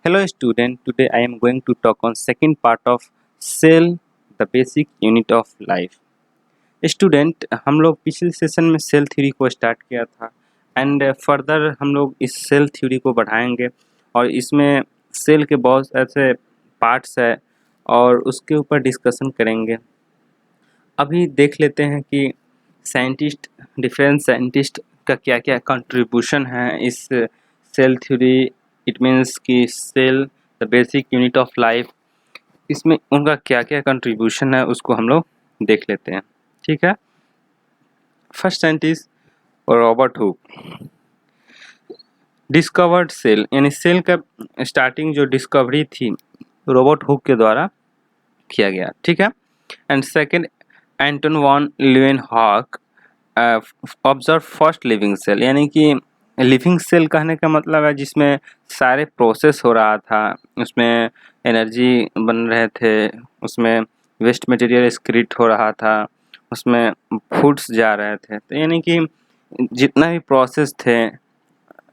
Hello student, today I am going to talk on second part of cell, the basic unit of life. Student हम लोग पिछले session में cell theory को start किया था and further हम लोग इस सेल थ्योरी को बढ़ाएंगे और इसमें सेल के बहुत ऐसे पार्ट्स है और उसके ऊपर डिस्कशन करेंगे। अभी देख लेते हैं कि डिफरेंट साइंटिस्ट का क्या क्या कंट्रीब्यूशन है इस सेल थ्योरी। इट मीन्स कि cell the basic unit of life, इसमें उनका क्या क्या कंट्रीब्यूशन है उसको हम लोग देख लेते हैं। ठीक है, first scientist Robert Hooke discovered cell, यानी सेल का स्टार्टिंग जो डिस्कवरी थी रॉबर्ट हुक के द्वारा किया गया। ठीक है, and second Anton van Leeuwenhoek observe first living cell, यानी कि लिविंग सेल कहने का मतलब है जिसमें सारे प्रोसेस हो रहा था, उसमें एनर्जी बन रहे थे, उसमें वेस्ट मटेरियल एक्सक्रीट हो रहा था, उसमें फूड्स जा रहे थे। तो यानी कि जितना भी प्रोसेस थे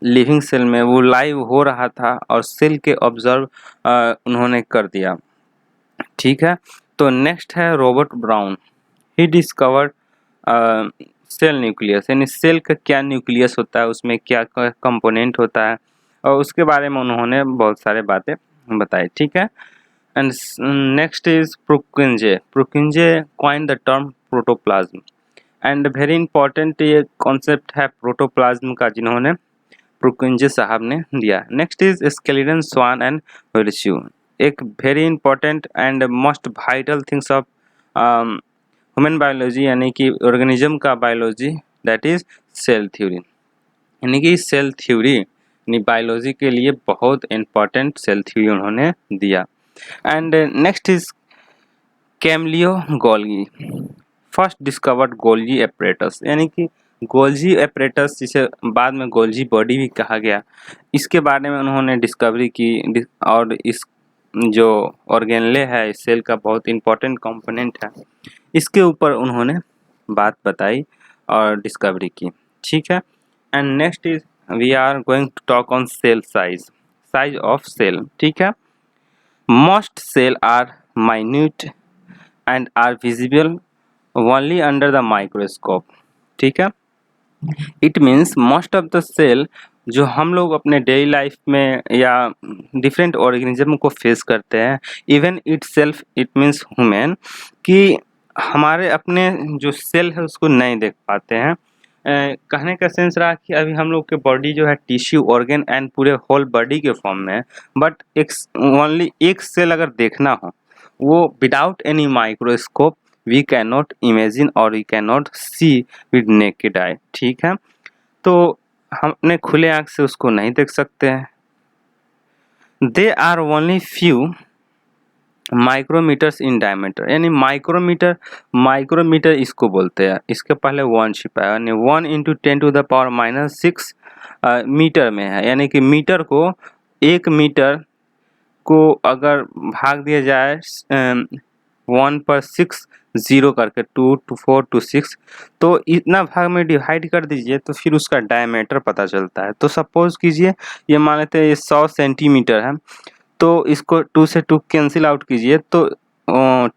लिविंग सेल में वो लाइव हो रहा था और सेल के ऑब्जर्व उन्होंने कर दिया। ठीक है, तो नेक्स्ट है Robert Brown. He discovered cell nucleus, यानी सेल का क्या न्यूक्लियस होता है, उसमें क्या कंपोनेंट होता है और उसके बारे में उन्होंने बहुत सारे बातें बताई। ठीक है, and next is Purkinje. Purkinje coin the term protoplasm and very important ये कॉन्सेप्ट है प्रोटोप्लाज्म का जिन्होंने प्रुकिंजे साहब ने दिया। Next is Schleiden Schwann and Virchow, एक very important and most vital things of human biology, यानी कि ऑर्गेनिज्म का biology, that is cell theory. यानी कि सेल थ्योरी यानी बायोलॉजी के लिए बहुत इंपॉर्टेंट सेल थ्योरी उन्होंने दिया। And next is Camillo Golgi, first discovered Golgi apparatus, यानी कि गोल्जी एपरेटस जिसे बाद में गोल्जी बॉडी भी कहा गया, इसके बारे में उन्होंने डिस्कवरी की और इस जो ऑर्गेनले है इस सेल का बहुत इंपॉर्टेंट कंपोनेंट है, इसके ऊपर उन्होंने बात बताई और डिस्कवरी की। ठीक है, and next is we are going to talk on cell size of cell. ठीक है, most cell are minute and are visible only under the microscope. ठीक है, it means most of the cell जो हम लोग अपने डेली लाइफ में या डिफरेंट ऑर्गेनिज्म को फेस करते हैं, even it self it means human, कि हमारे अपने जो सेल है उसको नहीं देख पाते हैं। कहने का सेंस रहा कि अभी हम लोग के बॉडी जो है टिश्यू ऑर्गन एंड पूरे होल बॉडी के फॉर्म में है, बट एक ओनली एक सेल अगर देखना हो वो without any microscope we can not imagine और we can not see with naked eye. ठीक है, तो हम अपने खुले आँख से उसको नहीं देख सकते हैं। They are only few micrometers in diameter, यानी माइक्रोमीटर इसको बोलते हैं, इसके पहले 1 छिपा है, यानी 1 × 10⁻⁶ मीटर में है, यानी कि मीटर को 1 मीटर को अगर भाग दिया जाए 1 पर 6 0 करके 2 to 4 to 6, तो इतना भाग में डिवाइड कर दीजिए तो फिर उसका डायमीटर पता चलता है। तो सपोज कीजिए ये मान लेते हैं ये 100 सेंटीमीटर है, तो इसको 2 से 2 कैंसिल आउट कीजिए तो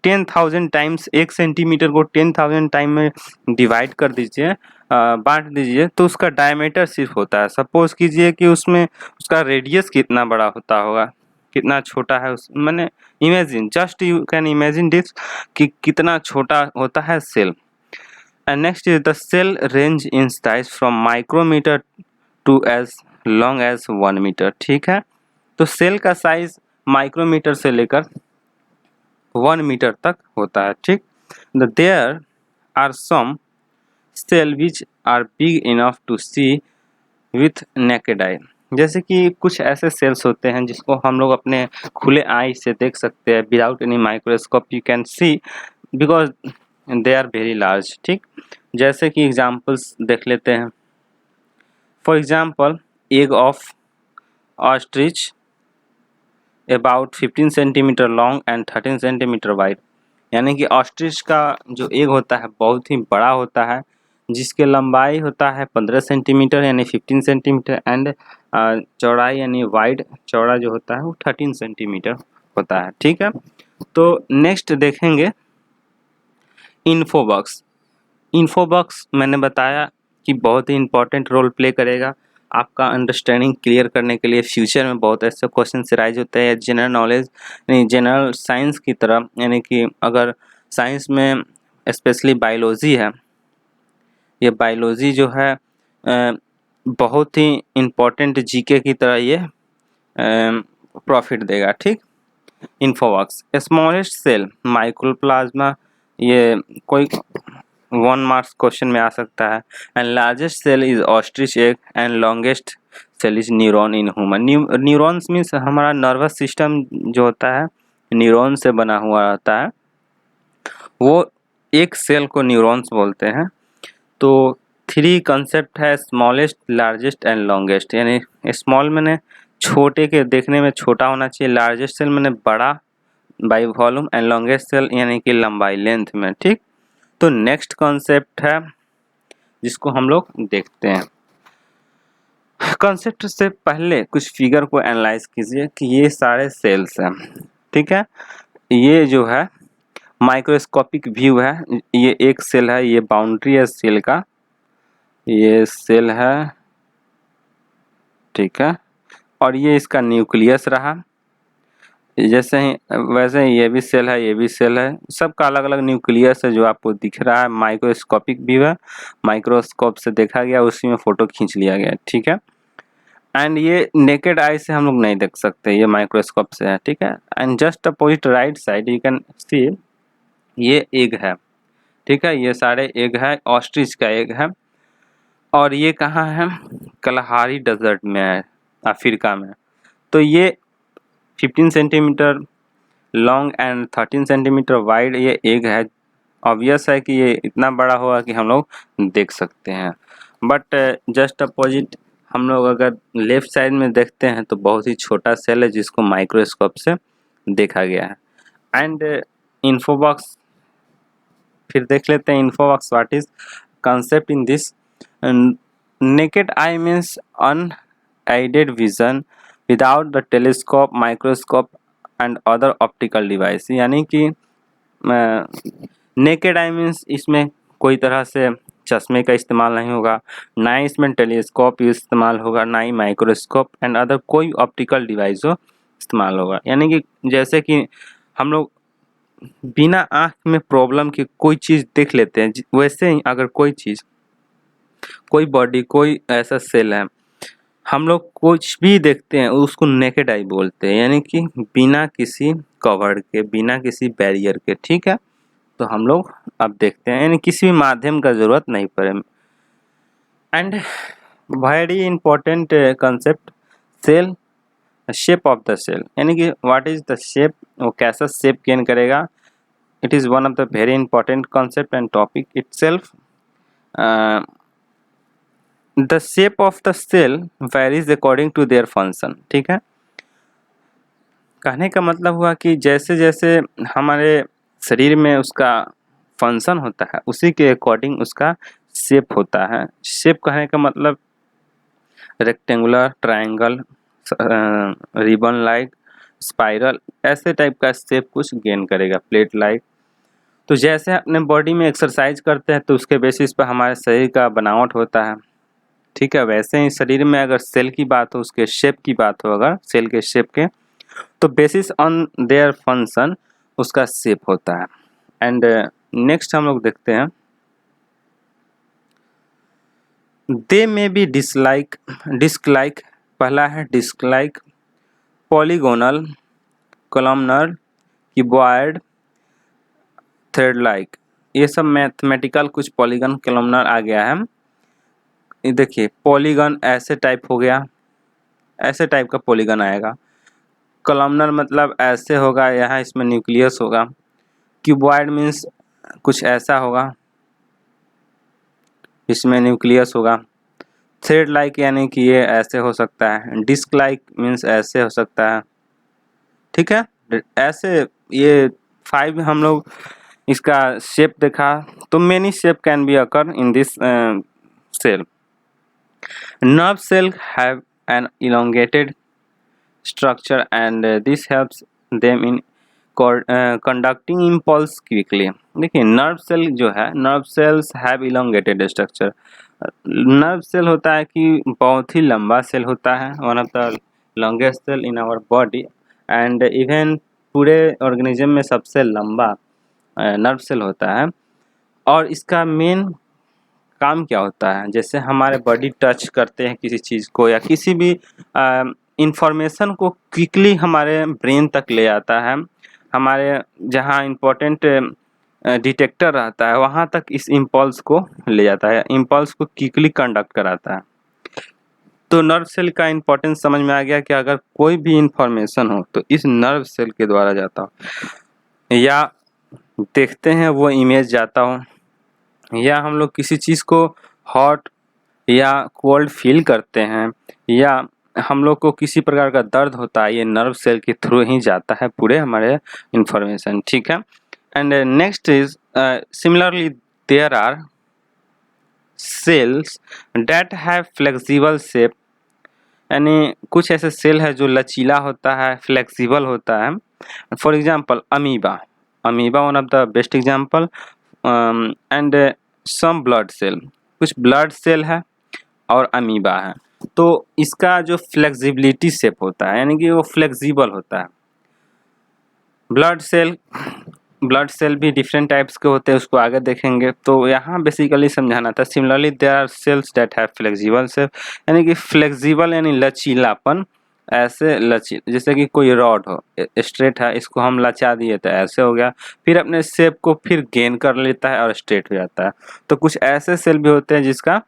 10,000 टाइम्स 1 सेंटीमीटर को 10,000 टाइम में डिवाइड कर दीजिए, बांट दीजिए, तो उसका डायमीटर सिर्फ होता है। सपोज कीजिए कि उसमें उसका रेडियस कितना बड़ा होता होगा, कितना छोटा है उस मैंने imagine, just you can imagine this कि कितना छोटा होता है cell. And next is the cell range in size from micrometer to as long as 1 metre. ठीक है, तो सेल का साइज माइक्रोमीटर से लेकर 1 मीटर तक होता है। ठीक, there are some cell which are big enough to see with naked eye, जैसे कि कुछ ऐसे सेल्स होते हैं जिसको हम लोग अपने खुले आई से देख सकते हैं, without any microscope you can see because they are very large. ठीक, जैसे कि एग्जांपल्स देख लेते हैं। For example egg of ostrich about 15 centimetre long and 13 centimetre wide, यानी कि ऑस्ट्रिच का जो एग होता है बहुत ही बड़ा होता है, जिसके लंबाई होता है 15 सेंटीमीटर यानी 15 सेंटीमीटर एंड चौड़ाई यानी वाइड चौड़ा जो होता है वो 13 सेंटीमीटर होता है। ठीक है, तो नेक्स्ट देखेंगे इन्फोबॉक्स। इन्फोबॉक्स मैंने बताया कि बहुत ही इम्पोर्टेंट रोल प्ले करेगा आपका अंडरस्टैंडिंग क्लियर करने के लिए। फ्यूचर में बहुत ऐसे क्वेश्चन राइज होते हैं जनरल नॉलेज जनरल साइंस की तरह, यानी कि अगर साइंस में स्पेशली बायोलॉजी है, ये बायोलॉजी जो है बहुत ही इम्पोर्टेंट जीके की तरह ये प्रॉफिट देगा। ठीक, इन्फोबॉक्स स्मॉलेस्ट सेल माइक्रोप्लाज्मा, ये कोई 1 मार्क्स क्वेश्चन में आ सकता है। And largest cell is ostrich egg and longest cell is neuron in human. Neurons means हमारा नर्वस सिस्टम जो होता है न्यूरॉन से बना हुआ रहता है, वो एक सेल को न्यूरॉन्स बोलते हैं। तो 3 कंसेप्ट है स्मॉलेस्ट, लार्जेस्ट एंड लॉन्गेस्ट, यानी स्मॉल मैंने छोटे के देखने में छोटा होना चाहिए, लार्जेस्ट सेल मैंने बड़ा by volume and longest cell यानी कि लंबाई लेंथ में। ठीक, तो नेक्स्ट कॉन्सेप्ट है जिसको हम लोग देखते हैं। कॉन्सेप्ट से पहले कुछ फिगर को एनालाइज कीजिए कि ये सारे सेल्स हैं। ठीक है, ये जो है माइक्रोस्कोपिक व्यू है, ये एक सेल है, ये बाउंड्री है सेल का, ये सेल है। ठीक है, और ये इसका न्यूक्लियस रहा, जैसे ही वैसे ही ये भी सेल है, ये भी सेल है, सबका अलग अलग न्यूक्लियस है जो आपको दिख रहा है। माइक्रोस्कोपिक व्यू है, माइक्रोस्कोप से देखा गया, उसी में फोटो खींच लिया गया। ठीक है, एंड ये नेकेड आई से हम लोग नहीं देख सकते, ये माइक्रोस्कोप से है। ठीक है, and just opposite right side you can सी ये एग है। ठीक है, ये सारे एग है, ऑस्ट्रिच का एग है, और ये कहाँ है, कलहारी डेजर्ट में है, अफ्रीका में। तो ये 15 centimetre long and 13 centimetre wide ये एग है। ऑब्वियस है कि ये इतना बड़ा होगा कि हम लोग देख सकते हैं, बट जस्ट अपोजिट हम लोग अगर लेफ्ट साइड में देखते हैं तो बहुत ही छोटा सेल है जिसको माइक्रोस्कोप से देखा गया है। एंड इन्फोबॉक्स फिर देख लेते हैं। Infobox what is concept in this, naked eye means unaided vision without the telescope, microscope and other optical device। यानी कि naked eye means इसमें कोई तरह से चश्मे का इस्तेमाल नहीं होगा, ना ही इसमें टेलीस्कोप इस्तेमाल होगा, ना ही माइक्रोस्कोप एंड अदर कोई ऑप्टिकल डिवाइस हो इस्तेमाल होगा। यानी कि जैसे कि हम लोग बिना आँख में प्रॉब्लम की कोई चीज़ देख लेते हैं, वैसे ही अगर कोई चीज़, कोई बॉडी, कोई ऐसा सेल है, हम लोग कुछ भी देखते हैं उसको नेकेड आई बोलते हैं, यानी कि बिना किसी कवर के, बिना किसी बैरियर के। ठीक है, तो हम लोग अब देखते हैं, यानी किसी भी माध्यम का ज़रूरत नहीं पड़े। And very important concept cell, shape of the cell, यानी कि व्हाट इज द शेप, वो कैसा शेप गेन करेगा। It is one of the very important concept and topic itself. The shape of the cell varies according to their function. ठीक है, कहने का मतलब हुआ कि जैसे जैसे हमारे शरीर में उसका फंक्शन होता है उसी के अकॉर्डिंग उसका शेप होता है। शेप कहने का मतलब rectangular, triangle, ribbon like, spiral, ऐसे टाइप का शेप कुछ गेन करेगा, प्लेट लाइक। तो जैसे अपने बॉडी में एक्सरसाइज करते हैं तो उसके बेसिस पर हमारे शरीर का बनावट होता है। ठीक है, वैसे ही शरीर में अगर सेल की बात हो, उसके शेप की बात हो, अगर सेल के शेप के, तो बेसिस ऑन देयर फंक्शन उसका शेप होता है। एंड नेक्स्ट हम लोग देखते हैं दे में बी डिस्क लाइक। पहला है disc like, polygonal, columnar, cuboid, thread like. ये सब मैथमेटिकल कुछ पॉलीगन कॉलमनर आ गया है। ये देखिए पॉलीगन ऐसे टाइप हो गया, ऐसे टाइप का पॉलीगन आएगा। कॉलमनर मतलब ऐसे होगा, यहाँ इसमें न्यूक्लियस होगा। क्यूबॉइड मीन्स कुछ ऐसा होगा, इसमें न्यूक्लियस होगा। थ्रेड लाइक यानी कि ये ऐसे हो सकता है। डिस्क लाइक मीन्स ऐसे हो सकता है। ठीक है, ऐसे ये 5 हम लोग इसका शेप देखा तो many shape can be occur in this cell. Nerve cells have an elongated structure and this helps them in conducting impulse quickly. देखिए नर्व सेल जो है, nerve cells have elongated structure. Nerve cell होता है कि बहुत ही लंबा cell होता है, one of the longest cell in our body and even पूरे ऑर्गेनिज्म में सबसे लंबा नर्व सेल होता है. और इसका मेन काम क्या होता है, जैसे हमारे बॉडी टच करते हैं किसी चीज़ को या किसी भी इंफॉर्मेशन को क्विकली हमारे ब्रेन तक ले आता है. हमारे जहाँ इम्पोर्टेंट डिटेक्टर रहता है वहाँ तक इस इम्पल्स को ले जाता है, इम्पल्स को क्विकली कंडक्ट कराता है. तो नर्व सेल का इम्पोर्टेंस समझ में आ गया कि अगर कोई भी इंफॉर्मेशन हो तो इस नर्व सेल के द्वारा जाता हो, या देखते हैं वो इमेज जाता हो, या हम लोग किसी चीज़ को हॉट या कोल्ड फील करते हैं, या हम लोग को किसी प्रकार का दर्द होता है, ये नर्व सेल के थ्रू ही जाता है पूरे हमारे इंफॉर्मेशन. ठीक है. And next is similarly there are cells that have flexible shape. यानी कुछ ऐसे सेल है जो लचीला होता है, फ्लेक्सिबल होता है. For example amoeba, amoeba one of the best example. And some blood cell, कुछ ब्लड सेल है और अमीबा है. तो इसका जो फ्लेक्सिबिलिटी शेप होता है यानी कि वो फ्लेक्सिबल होता है. ब्लड सेल भी डिफरेंट टाइप्स के होते हैं, उसको आगे देखेंगे. तो यहाँ बेसिकली समझाना था. Similarly there are cells that have flexible shape, यानी कि फ्लेक्सिबल यानी लचीलापन. ऐसे जैसे कि कोई रॉड हो, स्ट्रेट है, इसको हम लचा दिए तो ऐसे हो गया, फिर अपने शेप को फिर गेन कर लेता है और स्ट्रेट हो जाता है. तो कुछ ऐसे सेल भी होते हैं जिसका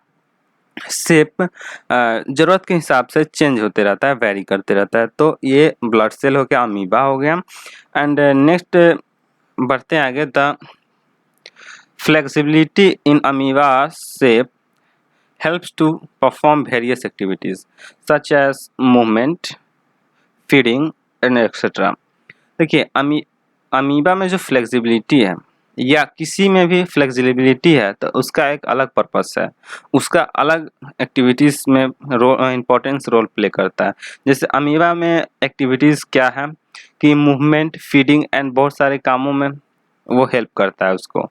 शेप ज़रूरत के हिसाब से चेंज होते रहता है, वेरी करते रहता है. तो ये ब्लड सेल हो गया, अमीबा हो गया. एंड नेक्स्ट बढ़ते हैं आगे. The flexibility in amoeba shape helps to perform various activities such as movement, feeding and etc. देखिए अमीबा में जो फ्लेक्सिबिलिटी है या किसी में भी फ्लेक्सिबिलिटी है तो उसका एक अलग पर्पस है, उसका अलग एक्टिविटीज़ में इम्पोर्टेंस रोल प्ले करता है. जैसे अमीबा में एक्टिविटीज़ क्या है कि मूवमेंट, फीडिंग एंड बहुत सारे कामों में वो हेल्प करता है उसको.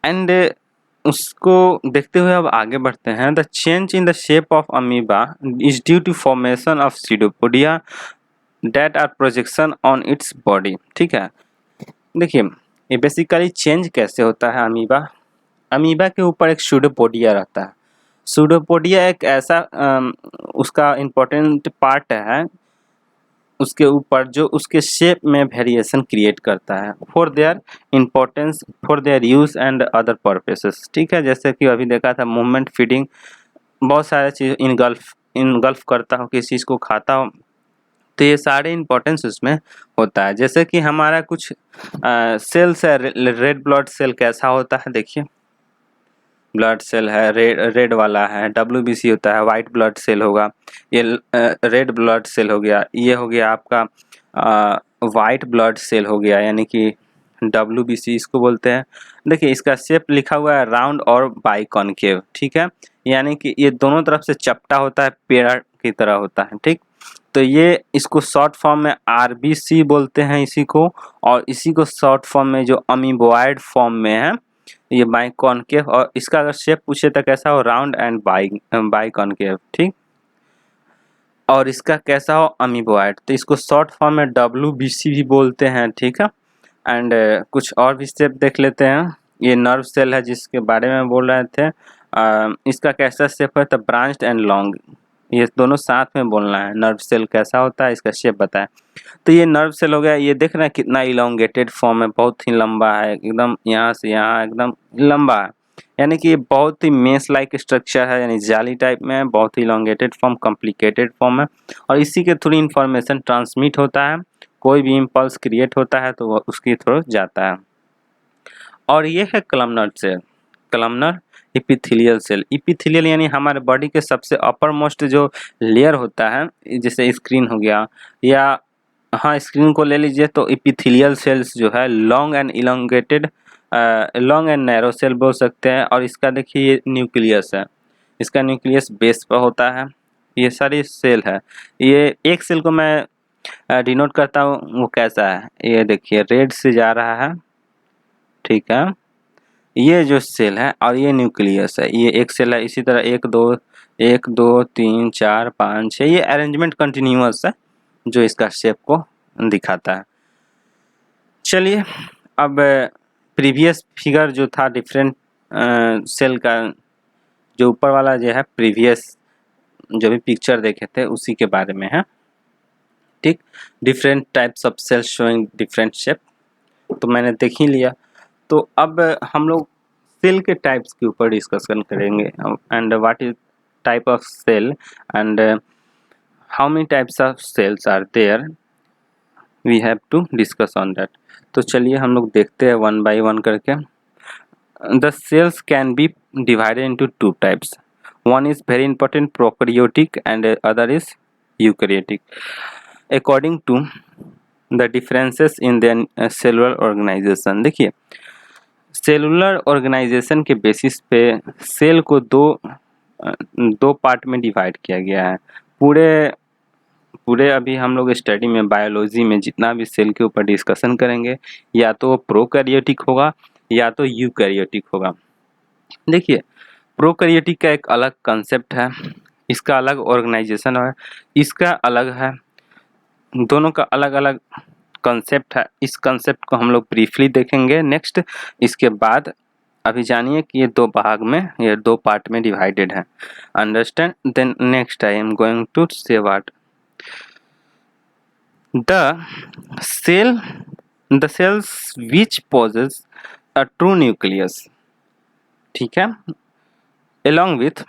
एंड उसको देखते हुए अब आगे बढ़ते हैं. The change in the shape of amoeba is due to formation of pseudopodia that are projection on its body. ठीक है. देखिए ये बेसिकली चेंज कैसे होता है. अमीबा के ऊपर एक सूडोपोडिया रहता है. सूडोपोडिया एक ऐसा उसका इम्पोर्टेंट पार्ट है उसके ऊपर जो उसके शेप में वेरिएशन क्रिएट करता है for their importance, for their use and other purposes. ठीक है. जैसे कि अभी देखा था मूवमेंट, फीडिंग, बहुत सारे चीज़ इनगल्फ करता हो, किसी चीज़ को खाता हो, तो ये सारे इम्पोर्टेंस उसमें होता है. जैसे कि हमारा कुछ सेल्स है, रेड ब्लड सेल कैसा होता है. देखिए ब्लड सेल है, रेड वाला है, WBC होता है, वाइट ब्लड सेल होगा, ये रेड ब्लड सेल हो गया, ये हो गया आपका वाइट ब्लड सेल हो गया यानी कि WBC इसको बोलते हैं. देखिए इसका शेप लिखा हुआ है राउंड और बाइकॉनकेव. ठीक है. यानी कि ये दोनों तरफ से चपटा होता है, पेड़ा की तरह होता है. ठीक. तो ये इसको शॉर्ट फॉर्म में RBC बोलते हैं इसी को, और इसी को शॉर्ट फॉर्म में जो अमीबोइड फॉर्म में है ये बाइकॉनकेव. और इसका अगर शेप पूछे तो कैसा हो, राउंड एंड बाइकॉनकेव. ठीक. और इसका कैसा हो, अमीबोइड. तो इसको शॉर्ट फॉर्म में WBC भी बोलते हैं. ठीक है. एंड कुछ और भी शेप देख लेते हैं. ये नर्व सेल है जिसके बारे में बोल रहे थे. इसका कैसा शेप है, तो ब्रांच्ड एंड लॉन्ग. ये दोनों साथ में बोलना है. नर्व सेल कैसा होता है, इसका शेप बताएं. तो ये नर्व सेल हो गया. ये देख रहे हैं कितना इलोंगेटेड फॉर्म है, बहुत ही लंबा है, एकदम यहाँ से यहाँ एकदम लंबा है. यानी कि ये बहुत ही मेस लाइक स्ट्रक्चर है, यानी जाली टाइप में है, बहुत ही इलोंगेटेड फॉर्म, कॉम्प्लिकेटेड फॉर्म है. और इसी के थ्रू इंफॉर्मेशन ट्रांसमिट होता है. कोई भी इम्पल्स क्रिएट होता है तो वो उसके थ्रू जाता है. और ये है columnar cell, columnar epithelial cell. Epithelial यानी हमारे बॉडी के सबसे अपर मोस्ट जो लेयर होता है, जैसे स्क्रीन हो गया, या हाँ स्क्रीन को ले लीजिए, तो इपिथेलियल सेल्स जो है long and elongated long and narrow cell बोल सकते हैं। और इसका देखिए ये न्यूक्लियस है, इसका न्यूक्लियस बेस पर होता है। ये सारी सेल है। ये एक सेल को मैं डिनोट करता हूँ, वो कैसा है, ये देखिए रेड से जा रहा है, ठीक है। ये जो सेल है और ये न्यूक्लियस है, ये एक सेल है। इसी तरह 1 2 3 4 5 6, ये अरेंजमेंट कंटिन्यूअस है जो इसका शेप को दिखाता है। चलिए अब प्रीवियस फिगर जो था डिफरेंट सेल का, जो ऊपर वाला जो है प्रीवियस जो भी पिक्चर देखे थे उसी के बारे में है, ठीक। Different types of cells showing different shape, तो मैंने देख ही लिया। तो अब हम लोग सेल के टाइप्स के ऊपर डिस्कशन करेंगे, and what is type of cell and how many types of cells are there, we have to discuss on that. तो चलिए हम लोग देखते हैं वन बाय वन करके। The cells can be divided into 2 types, one is very important prokaryotic and other is eukaryotic according to the differences in their cellular organization। देखिए cellular organisation के basis पे सेल को दो part में divide किया गया है। पूरे अभी हम लोग स्टडी में बायोलॉजी में जितना भी सेल के ऊपर डिस्कशन करेंगे, या तो वो प्रोकैरियोटिक होगा या तो यूकैरियोटिक होगा। देखिए प्रोकैरियोटिक का एक अलग कंसेप्ट है, इसका अलग ऑर्गेनाइजेशन है, इसका अलग है, दोनों का अलग अलग कंसेप्ट है। इस कंसेप्ट को हम लोग ब्रीफली देखेंगे नेक्स्ट। इसके बाद अभी जानिए कि ये 2 भाग में, ये 2 पार्ट में डिवाइडेड है। Understand? Then next I am going to say what the cells which possess a true nucleus, ठीक है, along with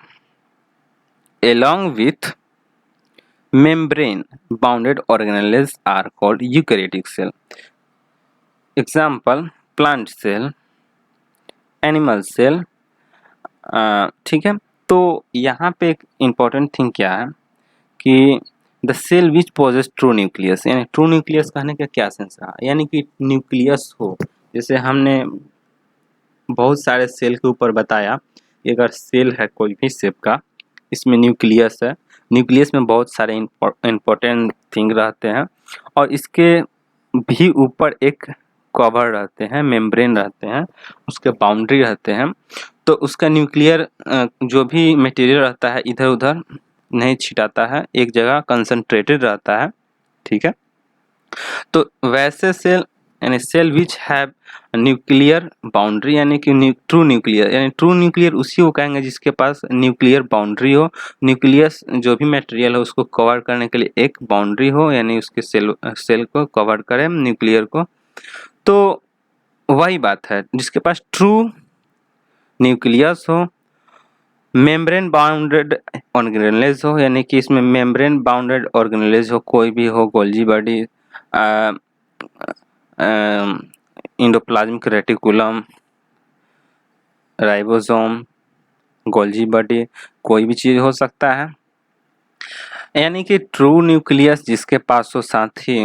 membrane bounded organelles are called eukaryotic cell। Example plant cell, animal cell, ठीक है। तो यहाँ पे एक important thing क्या है कि the cell which possess true nucleus, यानी ट्रू न्यूक्लियस कहने का क्या सेंस रहा, यानी कि न्यूक्लियस हो। जैसे हमने बहुत सारे सेल के ऊपर बताया, अगर सेल है कोई भी शेप का, इसमें न्यूक्लियस है, न्यूक्लियस में बहुत सारे इम्पोर्टेंट थिंग रहते हैं और इसके भी ऊपर एक कवर रहते हैं, मेम्ब्रेन रहते हैं, उसके बाउंड्री रहते हैं। तो उसका न्यूक्लियर जो भी मटेरियल रहता है इधर उधर नहीं छिटाता है, एक जगह कंसंट्रेटेड रहता है, ठीक है। तो वैसे सेल यानी cell which have nuclear boundary, यानी कि ट्रू न्यूक्लियर, यानी ट्रू न्यूक्लियर उसी को कहेंगे जिसके पास न्यूक्लियर बाउंड्री हो। न्यूक्लियस जो भी मटेरियल है उसको कवर करने के लिए एक बाउंड्री हो, यानी उसके सेल को कवर करे न्यूक्लियर को। तो वही बात है जिसके पास ट्रू न्यूक्लियस हो, मेम्ब्रेन बाउंडेड ऑर्गेनेलेज हो, यानी कि इसमें मेम्ब्रेन बाउंडेड ऑर्गेनेलेज हो, कोई भी हो, Golgi body, endoplasmic reticulum, ribosome, Golgi body, कोई भी चीज़ हो सकता है। यानी कि ट्रू न्यूक्लियस जिसके पास हो, साथ ही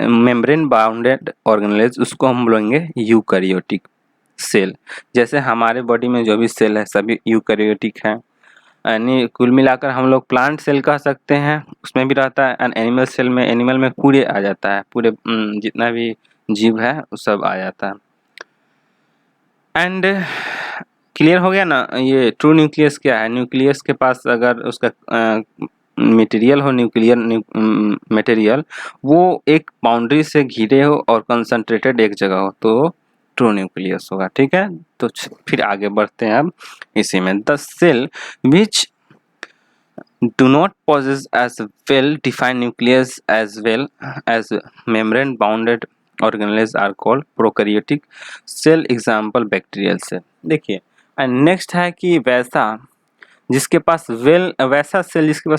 मेम्ब्रेन बाउंडेड ऑर्गेनेलेज, उसको हम बोलेंगे यूकैरियोटिक सेल। जैसे हमारे बॉडी में जो भी सेल है सभी यूकैरियोटिक हैं, यानी कुल मिलाकर हम लोग प्लांट सेल कह सकते हैं, उसमें भी रहता है। एंड एनिमल में पूरे आ जाता है, पूरे जितना भी जीव है वो सब आ जाता है। एंड क्लियर हो गया ना, ये ट्रू न्यूक्लियस क्या है। न्यूक्लियस के पास अगर उसका मटेरियल हो, न्यूक्लियर मटेरियल, वो एक बाउंड्री से घिरे हो और कंसंट्रेटेड एक जगह हो, तो ट्रू न्यूक्लियस होगा, ठीक है। तो फिर आगे बढ़ते हैं अब इसी में। The cell which do not possess as well defined nucleus as well as membrane bounded organelles are called prokaryotic cell। example bacterial cell। देखिए एंड नेक्स्ट है कि वैसा सेल जिसके पास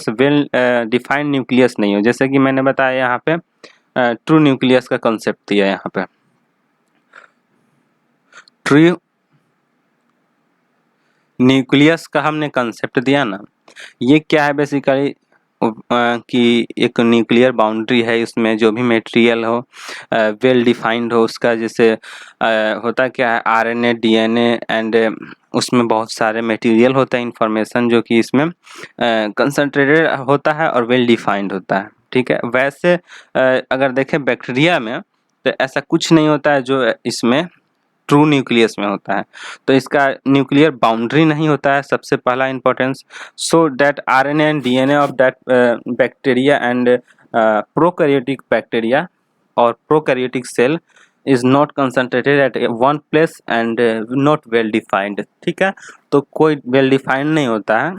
वेल डिफाइंड न्यूक्लियस नहीं हो, जैसे कि मैंने बताया यहाँ पे ट्रू न्यूक्लियस का कंसेप्ट दिया, यहाँ पे ट्रू न्यूक्लियस का हमने कंसेप्ट दिया ना। ये क्या है बेसिकली, कि एक न्यूक्लियर बाउंड्री है, इसमें जो भी मटेरियल हो वेल डिफाइंड हो उसका, जैसे होता क्या है आरएनए डीएनए एंड उसमें बहुत सारे मटेरियल होता है इंफॉर्मेशन जो कि इसमें कंसंट्रेटेड होता है और वेल डिफाइंड होता है। ठीक है, वैसे अगर देखें बैक्टीरिया में तो ऐसा कुछ नहीं होता है जो इसमें ट्रू न्यूक्लियस में होता है। तो इसका न्यूक्लियर बाउंड्री नहीं होता है, सबसे पहला importance. So that RNA and DNA of that bacteria and prokaryotic bacteria और prokaryotic cell is not concentrated at one place and not well defined. ठीक है, तो कोई वेल डिफाइंड नहीं होता है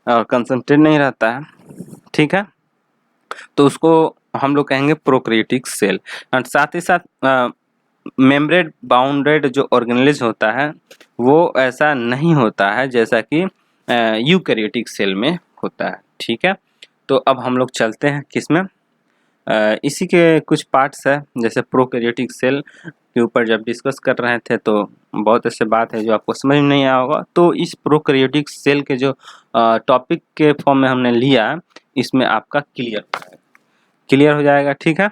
और कंसंट्रेट नहीं रहता है। ठीक है, तो उसको हम लोग कहेंगे प्रोकैरियोटिक सेल। एंड साथ ही साथ मेम्ब्रेन बाउंडेड जो ऑर्गेनेलिज्म होता है वो ऐसा नहीं होता है जैसा कि यूकैरियोटिक सेल में होता है। ठीक है, तो अब हम लोग चलते हैं किसमें, इसी के कुछ पार्ट्स है। जैसे प्रोकैरियोटिक सेल के ऊपर जब डिस्कस कर रहे थे तो बहुत ऐसे बात है जो आपको समझ में नहीं आया होगा, तो इस प्रोकैरियोटिक सेल के जो टॉपिक के फॉर्म में हमने लिया इसमें आपका क्लियर हो जाएगा। ठीक है,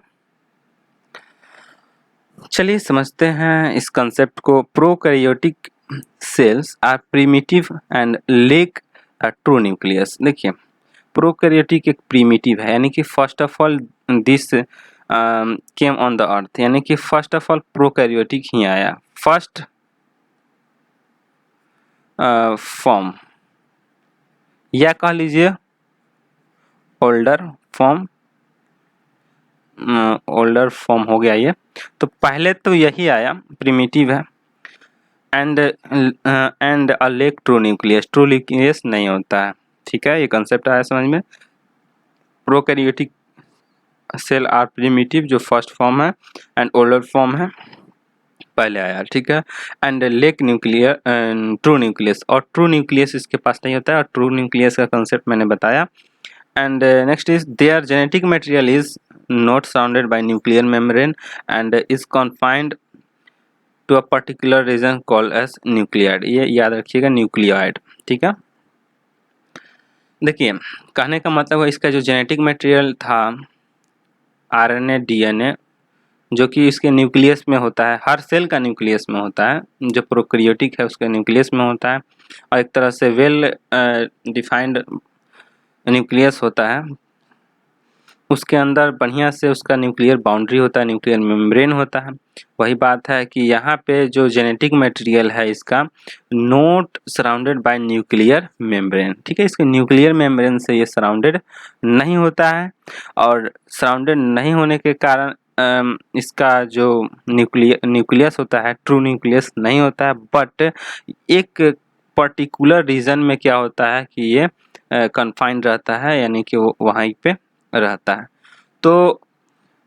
चलिए समझते हैं इस कंसेप्ट को। Prokaryotic cells are primitive and lack a true nucleus. देखिए प्रोकैरियोटिक एक प्रिमिटिव है, यानी कि first of all this came on the earth, यानी कि फर्स्ट ऑफ ऑल प्रोकैरियोटिक ही आया, फर्स्ट फॉर्म या कह लीजिए ओल्डर फॉर्म हो गया ये। तो पहले तो यही आया, प्रिमिटिव है and a lake true nucleus नहीं होता है। ठीक है, ये कंसेप्ट आया समझ में। प्रोकैरियोटिक सेल आर प्रिमिटिव जो फर्स्ट फॉर्म है एंड ओल्डर फॉर्म है पहले आया। ठीक है, एंड लेक ट्रू न्यूक्लियस, और ट्रू न्यूक्लियस इसके पास नहीं होता है, और ट्रू न्यूक्लियस का कंसेप्ट मैंने बताया। And next is there genetic material is not surrounded by nuclear membrane and is confined to a particular region called as nucleoid। ये याद रखिएगा, न्यूक्लियोइड। ठीक है, देखिए कहने का मतलब है इसका जो जेनेटिक मटेरियल था आरएनए डीएनए जो कि इसके न्यूक्लियस में होता है, हर सेल का न्यूक्लियस में होता है, जो प्रोकैरियोटिक है उसके न्यूक्लियस में होता है, और एक तरह से वेल डिफाइंड न्यूक्लियस होता है। उसके अंदर बढ़िया से उसका न्यूक्लियर बाउंड्री होता है, न्यूक्लियर मेम्ब्रेन होता है। वही बात है कि यहाँ पे जो जेनेटिक मटेरियल है इसका not surrounded by nuclear membrane. ठीक है, इसके न्यूक्लियर मेम्ब्रेन से ये सराउंडेड नहीं होता है, और सराउंडेड नहीं होने के कारण इसका जो न्यूक्लियस होता है ट्रू न्यूक्लियस नहीं होता है, बट एक पर्टिकुलर रीजन में क्या होता है कि ये कन्फाइंड रहता है, यानी कि वो वहीं पे रहता है। तो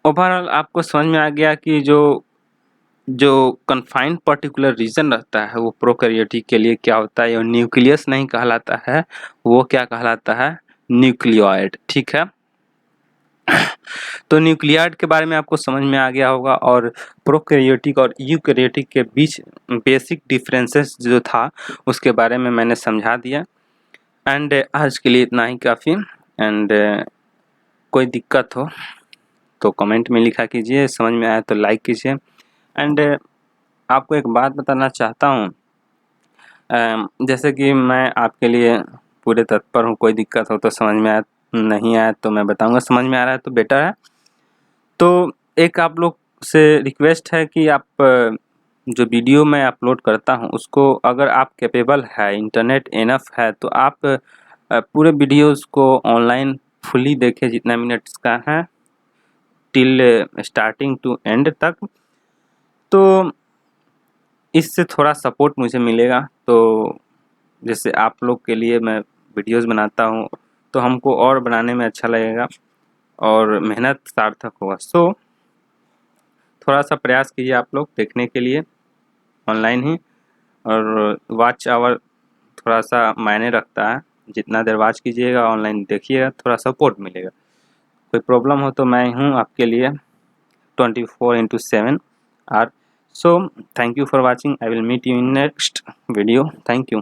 ओवरऑल आपको समझ में आ गया कि जो कन्फाइंड पर्टिकुलर रीजन रहता है वो प्रोकैरियोटिक के लिए क्या होता है, और न्यूक्लियस नहीं कहलाता है, वो क्या कहलाता है, न्यूक्लियोइड। ठीक है, तो न्यूक्लियोइड के बारे में आपको समझ में आ गया होगा, और प्रोकैरियोटिक और यूकैरियोटिक के बीच बेसिक डिफरेंसेस जो था उसके बारे में मैंने समझा दिया। एंड आज के लिए इतना ही काफ़ी। एंड कोई दिक्कत हो तो कमेंट में लिखा कीजिए, समझ में आया तो लाइक कीजिए। एंड आपको एक बात बताना चाहता हूँ, जैसे कि मैं आपके लिए पूरे तत्पर हूँ, कोई दिक्कत हो तो समझ में आया, नहीं आया तो मैं बताऊँगा, समझ में आ रहा है तो बेटर है। तो एक आप लोग से रिक्वेस्ट है कि आप जो वीडियो मैं अपलोड करता हूँ उसको अगर आप कैपेबल है, इंटरनेट इनफ है, तो आप पूरे वीडियोज़ को ऑनलाइन फुली देखें, जितना मिनट्स का है टिल स्टार्टिंग टू एंड तक। तो इससे थोड़ा सपोर्ट मुझे मिलेगा, तो जैसे आप लोग के लिए मैं वीडियोस बनाता हूँ तो हमको और बनाने में अच्छा लगेगा और मेहनत सार्थक होगा। सो थोड़ा सा प्रयास कीजिए आप लोग देखने के लिए ऑनलाइन ही, और वॉच आवर थोड़ा सा मायने रखता है, जितना देर वॉच कीजिएगा ऑनलाइन देखिएगा थोड़ा सपोर्ट मिलेगा। कोई प्रॉब्लम हो तो मैं हूँ आपके लिए 24/7 are. So thank you for watching. I will meet you in next video. Thank you.